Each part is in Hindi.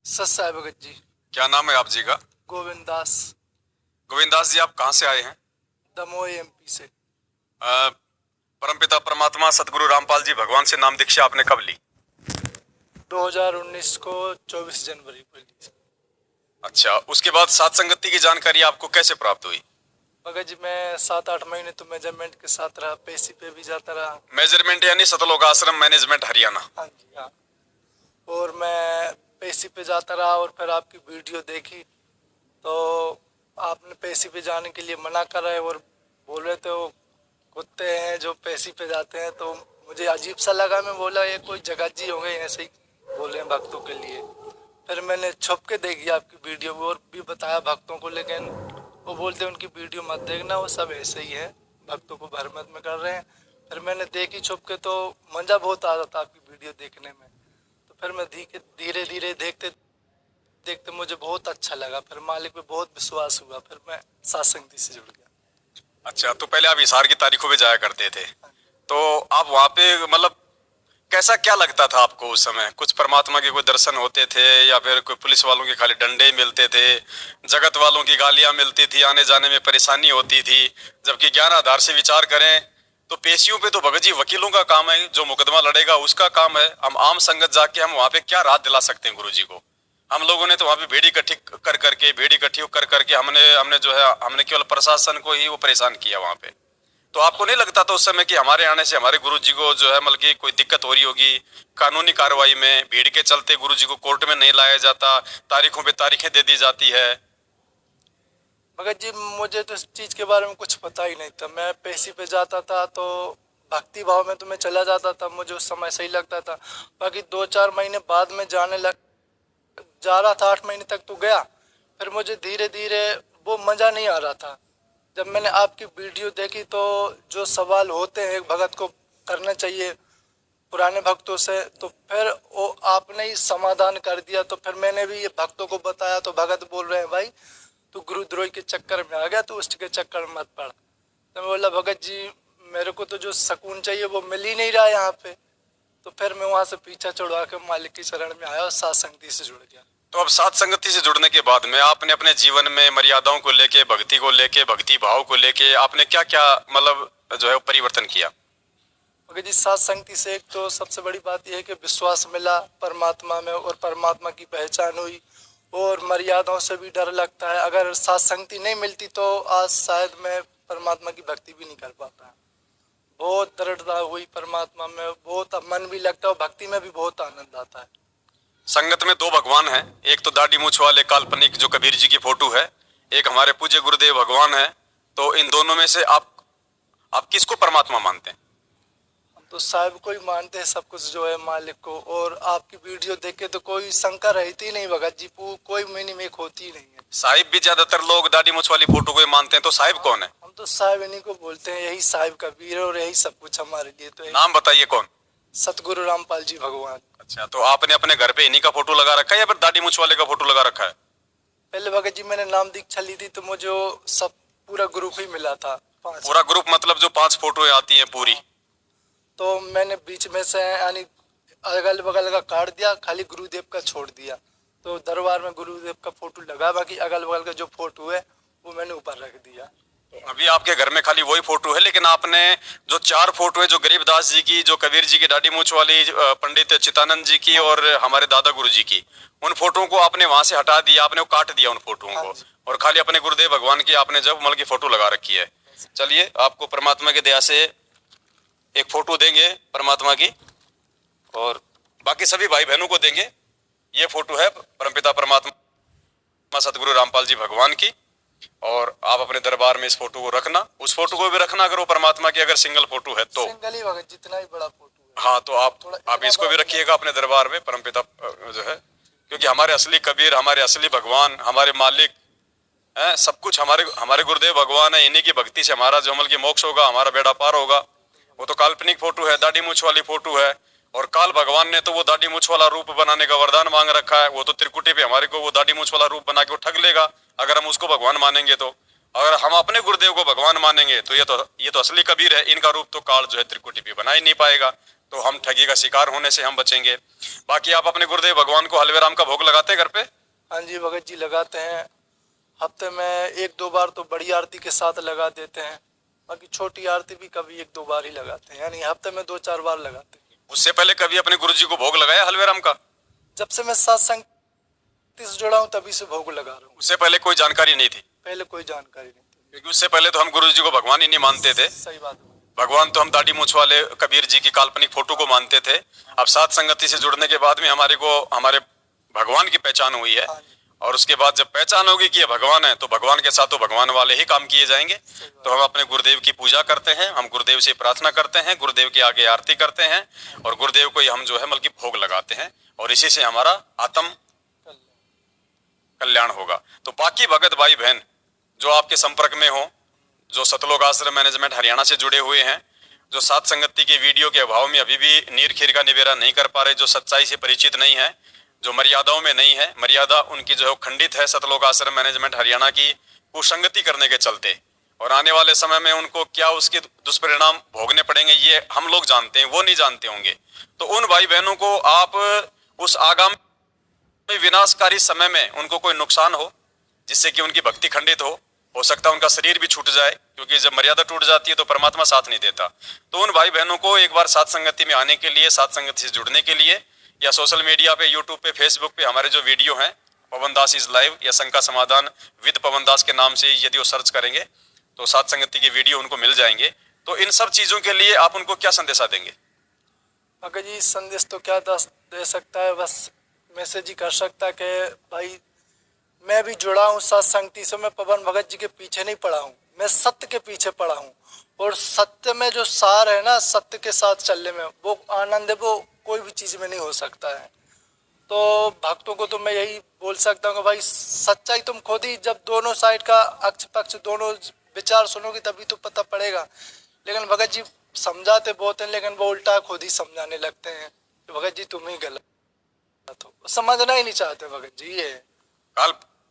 सच साहब भगत जी। क्या नाम है आप जी का? गोविंद दास। गोविंद दास जी, आप कहाँ से आए हैं? दमोह एमपी से। अ, परमपिता परमात्मा सदगुरु रामपाल जी भगवान से नाम दीक्षा आपने कब ली? 2019 को 24 जनवरी को ली। अच्छा, उसके बाद सात संगति की जानकारी आपको कैसे प्राप्त हुई? भगत जी मैं 7-8 महीने तो मेजरमेंट के साथ रहा, पेशी पे भी जाता रहा। मेजरमेंट यानी सतलोक आश्रम मैनेजमेंट हरियाणा। हाँ जी हाँ। और मैं पेशी पे जाता रहा और फिर आपकी वीडियो देखी तो आपने पेशी पे जाने के लिए मना कर रहे और बोल रहे थे वो कुत्ते हैं जो पेशी पे जाते हैं, तो मुझे अजीब सा लगा। मैं बोला ये कोई जगत जी होंगे ऐसे ही बोल रहे हैं भक्तों के लिए। फिर मैंने छुप के देखी आपकी वीडियो और भी बताया भक्तों को, लेकिन वो बोलते उनकी वीडियो मत देखना, वो सब ऐसे ही है, भक्तों को भ्रमित में कर रहे हैं। फिर मैंने देखी छुप के तो मजा बहुत आ रहा था आपकी वीडियो देखने में। तो फिर मैं धीरे धीरे देखते देखते मुझे बहुत अच्छा लगा, फिर मालिक पे बहुत विश्वास हुआ, फिर मैं सत्संग से जुड़ गया। अच्छा, तो पहले आप हिसार की तारीखों पे जाया करते थे, तो आप वहाँ पे मतलब कैसा क्या लगता था आपको उस समय? कुछ परमात्मा के कोई दर्शन होते थे या फिर कोई पुलिस वालों के खाली डंडे मिलते थे, जगत वालों की गालियां मिलती थी, आने जाने में परेशानी होती थी? जबकि ज्ञान आधार से विचार करें तो पेशियों पे तो भगत जी वकीलों का काम है, जो मुकदमा लड़ेगा उसका काम है। हम आम संगत जाके हम वहाँ पे क्या राहत दिला सकते हैं गुरु जी को? हम लोगों ने तो वहाँ पे भीड़ इकट्ठी कर करके हमने हमने जो है हमने केवल प्रशासन को ही वो परेशान किया वहाँ पे। तो आपको नहीं लगता था उस समय कि हमारे आने से हमारे गुरु जी को जो है मतलब कि कोई दिक्कत हो रही होगी कानूनी कार्रवाई में? भीड़ के चलते गुरु जी को कोर्ट में नहीं लाया जाता, तारीखों पे तारीखें दे दी जाती है। भगत जी मुझे तो इस चीज़ के बारे में कुछ पता ही नहीं था। मैं पेशी पे जाता था तो भक्ति भाव में तो मैं चला जाता था, मुझे उस समय सही लगता था। बाकी 2-4 महीने बाद में जाने लग जा रहा था, 8 महीने तक तो गया, फिर मुझे धीरे धीरे वो मज़ा नहीं आ रहा था। जब मैंने आपकी वीडियो देखी तो जो सवाल होते हैं एक भगत को करना चाहिए पुराने भक्तों से, तो फिर वो आपने ही समाधान कर दिया। तो फिर मैंने भी ये भक्तों को बताया तो भगत बोल रहे हैं भाई तू गुरुद्रोही के चक्कर में आ गया, तो उसके चक्कर में मत पड़। तो मैं बोला भगत जी मेरे को तो जो सुकून चाहिए वो मिल ही नहीं रहा यहाँ पे। तो फिर मैं वहाँ से पीछा छुड़वा के मालिक की शरण में आया और सात संगति से जुड़ गया। तो अब सात संगति से जुड़ने के बाद में आपने अपने जीवन में मर्यादाओं को लेके, भक्ति को लेके, भक्ति भाव को लेके आपने क्या क्या मतलब जो है परिवर्तन किया? भगत जी सात संगति से एक तो सबसे बड़ी बात यह है कि विश्वास मिला परमात्मा में और परमात्मा की पहचान हुई, और मर्यादाओं से भी डर लगता है। अगर सात संगति नहीं मिलती तो आज शायद मैं परमात्मा की भक्ति भी नहीं कर पाता। बहुत दृढ़ता हुई परमात्मा में, बहुत मन भी लगता है और भक्ति में भी बहुत आनंद आता है। संगत में दो भगवान हैं, एक तो दाढ़ी मूछ वाले काल्पनिक जो कबीर जी की फोटो है, एक हमारे पूज्य गुरुदेव भगवान है। तो इन दोनों में से आप किसको परमात्मा मानते हैं? हम तो साहिब को ही मानते हैं, सब कुछ जो है मालिक को। और आपकी वीडियो देख के तो कोई शंका रहती नहीं भगत जी, कोई मिनिमेक होती ही नहीं है। साहिब भी ज्यादातर लोग दाढ़ी मूछ वाली फोटो को ही मानते हैं, तो साहिब कौन है? हम तो साहिब इन्हीं को बोलते हैं, यही साहिब कबीर और यही सब कुछ हमारे लिए। तो नाम बताइए कौन? सतगुरु रामपाल जी भगवान। अच्छा, तो आपने अपने घर पे इन्हीं का फोटो लगा रखा है या फिर दाढ़ी मूछ वाले का फोटो लगा रखा है? पहले भगत जी मैंने नाम दीक्षा ली थी तो मुझे वो सब पूरा ग्रुप ही मिला था, 5। पूरा ग्रुप मतलब जो 5 फोटो आती हैं पूरी? तो मैंने बीच में से यानी अगल बगल का काट दिया, खाली गुरुदेव का छोड़ दिया। तो दरबार में गुरुदेव का फोटो लगा, बाकी अगल बगल का जो फोटो है वो मैंने ऊपर रख दिया। अभी आपके घर में खाली वही फोटो है, लेकिन आपने जो 4 फोटो है, जो गरीबदास जी की, जो कबीर जी की दाढ़ी मूछ वाली, पंडित चित्तानंद जी की और हमारे दादा गुरु जी की, उन फोटो को आपने वहां से हटा दिया, आपने वो काट दिया उन फोटोओं को, और खाली अपने गुरुदेव भगवान की आपने जब मतलब की फोटो लगा रखी है। चलिए, आपको परमात्मा की दया से एक फोटो देंगे परमात्मा की, और बाकी सभी भाई बहनों को देंगे। ये फोटो है परमपिता परमात्मा सदगुरु रामपाल जी भगवान की, और आप अपने दरबार में इस फोटो को रखना, उस फोटो को भी रखना अगर वो परमात्मा की अगर सिंगल फोटो है तो। सिंगल ही भगत, जितना ही बड़ा फोटो है। हाँ, तो आप इसको भी रखिएगा अपने दरबार में, परमपिता जो है, क्योंकि हमारे असली कबीर, हमारे असली भगवान, हमारे मालिक है, सब कुछ हमारे गुरुदेव भगवान है। इन्हीं की भक्ति से हमारा जो अमल की मोक्ष होगा, हमारा बेड़ा पार होगा। वो तो काल्पनिक फोटो है, दाढ़ी मूछ वाली फोटो है, और काल भगवान ने तो वो दाढ़ी मूछ वाला रूप बनाने का वरदान मांग रखा है। वो तो त्रिकुटी पे हमारे को वो दाढ़ी मूछ वाला रूप बना के वो ठग लेगा अगर हम उसको भगवान मानेंगे। तो अगर हम अपने गुरुदेव को भगवान मानेंगे तो ये तो असली कबीर है, इनका रूप तो काल जो है त्रिकुटी पे बना ही नहीं पाएगा। तो हम ठगी का शिकार होने से हम बचेंगे। बाकी आप अपने गुरुदेव भगवान को हलवे राम का भोग लगाते हैं घर पे? हाँ जी भगत जी, लगाते हैं। हफ्ते में 1-2 बार तो बड़ी आरती के साथ लगा देते हैं, बाकी छोटी आरती भी कभी 1-2 बार ही लगाते हैं, यानी हफ्ते में 2-4 बार लगाते हैं। उससे पहले कभी अपने गुरुजी को भोग लगाया हलवे राम का? जब से मैं सत्संग से जुड़ा हूँ तभी से भोग लगा रहा हूँ। उससे पहले कोई जानकारी नहीं थी? पहले कोई जानकारी नहीं थी, क्योंकि उससे पहले तो हम गुरुजी को भगवान ही नहीं मानते थे। सही बात है। भगवान तो हम दाढ़ी मूंछ वाले कबीर जी की काल्पनिक फोटो को मानते थे। अब सात संगति से जुड़ने के बाद में हमारे भगवान की पहचान हुई है, और उसके बाद जब पहचान होगी कि ये भगवान है, तो भगवान के साथ तो भगवान वाले ही काम किए जाएंगे। तो हम अपने गुरुदेव की पूजा करते हैं, हम गुरुदेव से प्रार्थना करते हैं, गुरुदेव के आगे आरती करते हैं, और गुरुदेव को हम जो है बल्कि भोग लगाते हैं, और इसी से हमारा आत्म कल्याण होगा। तो बाकी भगत भाई बहन जो आपके संपर्क में हो, जो सतलोक आश्रम मैनेजमेंट हरियाणा से जुड़े हुए हैं, जो सात संगति के वीडियो के अभाव में अभी भी नीर खीर का निबेरा नहीं कर पा रहे, जो सच्चाई से परिचित नहीं है, जो मर्यादाओं में नहीं है, मर्यादा उनकी जो है खंडित है सतलोक आश्रम मैनेजमेंट हरियाणा की कुसंगति करने के चलते, और आने वाले समय में उनको क्या उसके दुष्परिणाम भोगने पड़ेंगे ये हम लोग जानते हैं, वो नहीं जानते होंगे। तो उन भाई बहनों को आप उस आगामी विनाशकारी समय में उनको कोई नुकसान हो जिससे कि उनकी भक्ति खंडित हो सकता है उनका शरीर भी छूट जाए, क्योंकि जब मर्यादा टूट जाती है तो परमात्मा साथ नहीं देता। तो उन भाई बहनों को एक बार सात संगति में आने के लिए, सात संगति से जुड़ने के लिए, या सोशल मीडिया पे, यूट्यूब पे, फेसबुक पे हमारे जो वीडियो हैं पवन दास इज लाइव या शंका समाधान विद पवन दास के नाम से यदि वो सर्च करेंगे तो सात संगति के वीडियो उनको मिल जाएंगे। तो इन सब चीजों के लिए आप उनको क्या संदेशा देंगे? अगर जी संदेश तो क्या दे सकता है, बस मैसेज ही कर सकता है कि भाई मैं भी जुड़ा हूँ सत्संगति से, मैं पवन भगत जी के पीछे नहीं पड़ा हूँ, मैं सत्य के पीछे पड़ा हूँ, और सत्य में जो सार है ना, सत्य के साथ चलने में वो आनंद है, वो कोई भी चीज में नहीं हो सकता है। तो भक्तों को तो मैं यही बोल सकता हूँ कि भाई सच्चाई तुम खुद ही, जब दोनों साइड का अक्ष पक्ष दोनों विचार सुनोगे तभी तो पता पड़ेगा। लेकिन भगत जी समझाते बहुत हैं, लेकिन वो उल्टा खुद ही समझाने लगते हैं कि भगत जी तुम ही गलत हो, समझना ही नहीं चाहते भगत जी। ये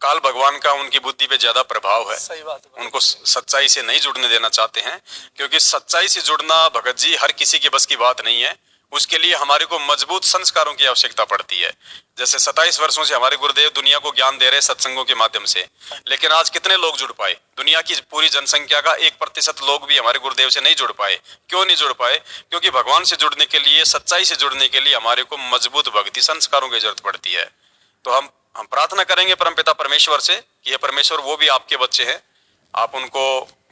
काल भगवान का उनकी बुद्धि पे ज्यादा प्रभाव है, सही बात है। उनको सच्चाई से नहीं जुड़ने देना चाहते हैं, क्योंकि सच्चाई से जुड़ना भगत जी हर किसी के बस की बात नहीं है। उसके लिए हमारे को मजबूत संस्कारों की आवश्यकता पड़ती है। जैसे 27 वर्षों से हमारे गुरुदेव दुनिया को ज्ञान दे रहे सत्संगों के माध्यम से, लेकिन आज कितने लोग जुड़ पाए? दुनिया की पूरी जनसंख्या का 1% लोग भी हमारे गुरुदेव से नहीं जुड़ पाए। क्यों नहीं जुड़ पाए? क्योंकि भगवान से जुड़ने के लिए, सच्चाई से जुड़ने के लिए हमारे को मजबूत भक्ति संस्कारों की जरूरत पड़ती है। तो हम प्रार्थना करेंगे परमपिता परमेश्वर से कि ये परमेश्वर वो भी आपके बच्चे हैं, आप उनको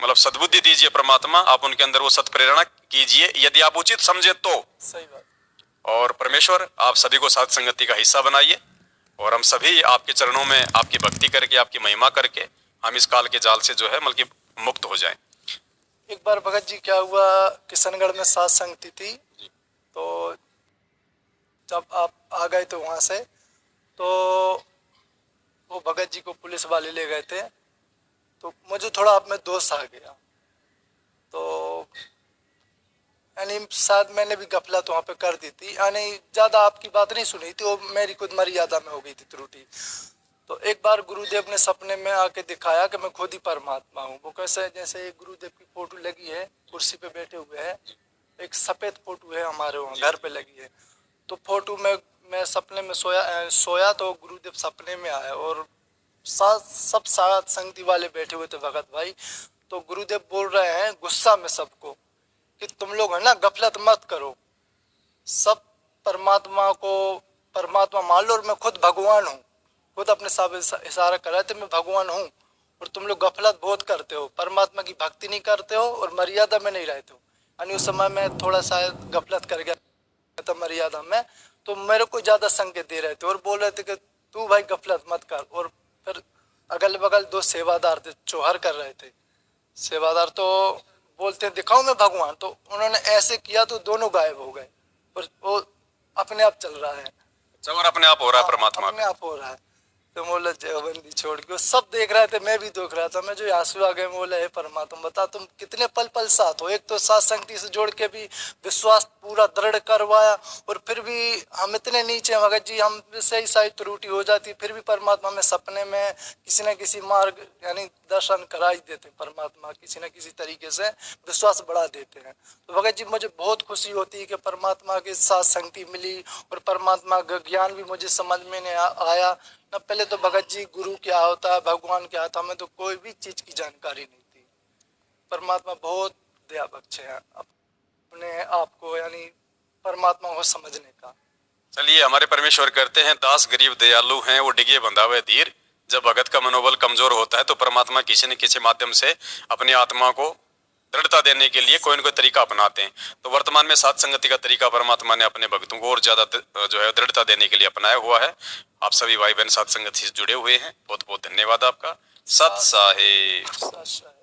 मतलब सद्बुद्धि दीजिए परमात्मा, आप उनके अंदर वो सत्प्रेरणा कीजिए यदि आप उचित समझे तो। सही बात। और परमेश्वर आप सभी को सात संगति का हिस्सा बनाइए, और हम सभी आपके चरणों में आपकी भक्ति करके, आपकी महिमा करके हम इस काल के जाल से जो है बल्कि मुक्त हो जाएं। एक बार भगत जी क्या हुआ, किशनगढ़ में सात संगति थी, तो जब आप आ गए तो वहाँ से, तो वो भगत जी को पुलिस वाले ले गए थे, तो मुझे थोड़ा आप में दोष आ गया, तो यानी शायद मैंने भी गफलत वहाँ पे कर दी थी, यानी ज़्यादा आपकी बात नहीं सुनी थी, वो मेरी खुद मर्यादा में हो गई थी त्रुटि। तो एक बार गुरुदेव ने सपने में आके दिखाया कि मैं खुद ही परमात्मा हूँ। वो कैसे? जैसे गुरुदेव की फोटो लगी है, कुर्सी पे बैठे हुए हैं, एक सफ़ेद फोटो है हमारे वहाँ घर पे लगी है, तो फोटो में मैं सपने में सोया तो गुरुदेव सपने में आए, और सब सात संगति वाले बैठे हुए थे भगत भाई। तो गुरुदेव बोल रहे हैं गुस्सा में सबको कि तुम लोग है ना गफलत मत करो, सब परमात्मा को परमात्मा मान लो, और मैं खुद भगवान हूँ, खुद अपने साथ इशारा कर रहे थे मैं भगवान हूँ, और तुम लोग गफलत बहुत करते हो, परमात्मा की भक्ति नहीं करते हो और मर्यादा में नहीं रहते हो। यानी उस समय मैं थोड़ा सा गफलत कर गया था मर्यादा में, तो मेरे को ज़्यादा संकेत दे रहे थे और बोल रहे थे कि तू भाई गफलत मत कर। और फिर अगल बगल दो सेवादार थे, चौहर कर रहे थे सेवादार, तो बोलते हैं दिखाओ मैं भगवान, तो उन्होंने ऐसे किया तो दोनों गायब हो गए, और वो अपने आप चल रहा है, और अपने आप हो रहा है, परमात्मा अपने आप हो रहा है। तो बोला जयबंदी छोड़ के वो सब देख रहे थे, मैं भी देख रहा था, मैं जो आंसू आ गए, बोला हे परमात्मा बता तुम कितने पल पल साथ हो। एक तो सात संगति से जोड़ के भी विश्वास पूरा दृढ़ करवाया, और फिर भी हम इतने नीचे हैं भगत जी, हम से ही शायद त्रुटि हो जाती, फिर भी परमात्मा में सपने में किसी न किसी मार्ग यानी दर्शन करा ही देते। परमात्मा किसी न किसी तरीके से विश्वास बढ़ा देते हैं। तो भगत जी मुझे बहुत खुशी होती है कि परमात्मा के साथ संगति मिली, और परमात्मा का ज्ञान भी मुझे समझ में नहीं आया न। पहले तो भगत जी गुरु क्या होता है, भगवान क्या होता है, हमें तो कोई भी चीज की जानकारी नहीं थी। परमात्मा बहुत दया बख्शे हैं अपने आप को यानी परमात्मा को समझने का। चलिए, हमारे परमेश्वर करते हैं दास गरीब दयालु हैं, वो डिगे बंधा हुए धीर। जब भगत का मनोबल कमजोर होता है तो परमात्मा किसी न किसी माध्यम से अपनी आत्मा को दृढ़ता देने के लिए कोई न कोई तरीका अपनाते हैं। तो वर्तमान में सात संगति का तरीका परमात्मा ने अपने भक्तों को और ज्यादा जो है दृढ़ता देने के लिए अपनाया हुआ है। आप सभी भाई बहन सात संगति से जुड़े हुए हैं, बहुत बहुत धन्यवाद आपका। सत साहिब।